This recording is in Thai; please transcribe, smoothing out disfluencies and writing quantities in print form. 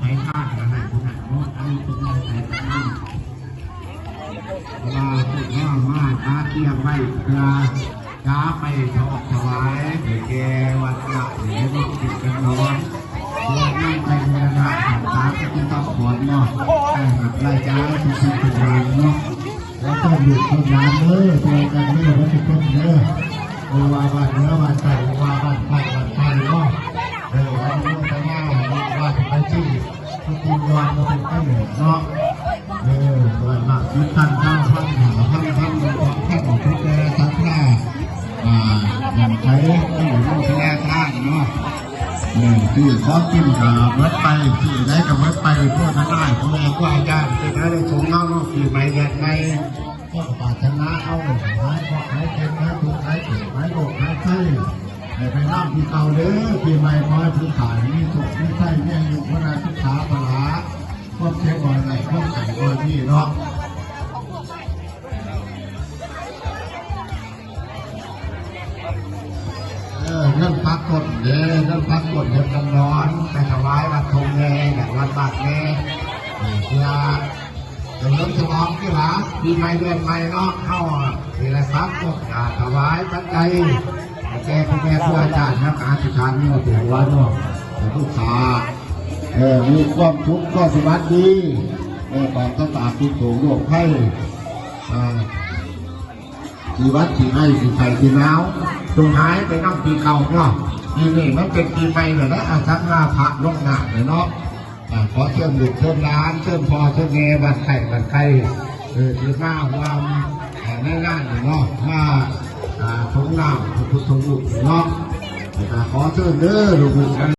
ไปท่าขนาดขนาดนู้นอันนี้เป็นอะไรกันบ้างเวลาพูดว่ามาตาเทียมไว้เวลาจ้าไปทอดถวายไปแกวัดละหรือว่าติดกันนอนเพื่อนั่งไปบูรณะตาจะกินต้องขอนเนาะให้หัดไล่จ้าทุกสิ่งทุกอย่างเนาะแล้วก็หยุดคนน้ำเด้อตัวกันเด้อวัตถุต้นเด้อว่าบ้านเนื้อบ้านไก่ว่าบ้านไก่บ้านไก่เนาะวันนี้จะง่ายว่าไปที่ทุกคนวางมาเป็นข้าวเหนียวเนาะส่วนมากที่ท่านข้าวท่านหาท่านของท่านของทุกแก่ทั้งแก่อย่างใช้ท่านของทุกแก่ท่านเนาะที่ขอกินกับเว็บไปที่ไหนกับเว็บไปพวกนั้นได้พวกนี้ก็ญาติที่นั้นได้ชมเงาเนาะที่ไม่แยกไม่ก็ปาชนะเอาหายเพราะหายเป็นหายทุกข์หายเจ็บหายโรคหายไข้ไปนั่งที่เก่าเด้อที่ไม่น้อยที่ขายนี่ถูกที่ไส้เนี่ยอยู่พระราชขาปลาพวกเช็คบอลไหนพวกไก่บอลนี่เนาะเรื่องพักกดเด้อเรื่องพักกดเดือดร้อนไปถวายวัดทงแง่แบบวัดบาทแง่เพื่อเรื่องฉลองที่หลังปีใหม่เดือนใหม่เนาะเข้าทีละพักกดถวายปัจจัยแกผู้แม่ผู้อาจารย์นักอาชีพานนี่ถือว่าเนาะผู้ขามีความทุกข์ก็สวัสดีความต้องการที่ถูกโรคไข้ที่วัดที่ให้ที่ไข่ที่น้าวตรงหายไปนั่งปีเก่าเนาะนี่มันเป็นปีใหม่เลยนะอาทักหน้าพระลงหน้าเลยเนาะขอเชิญบุตรเชิญร้านเชิญพ่อเชิญแม่บัดไข่บัดไข่ที่หน้าความง่ายๆเลยเนาะว่าทงน้ำพุทธรูปเนาะขอเชิญเด้อลูก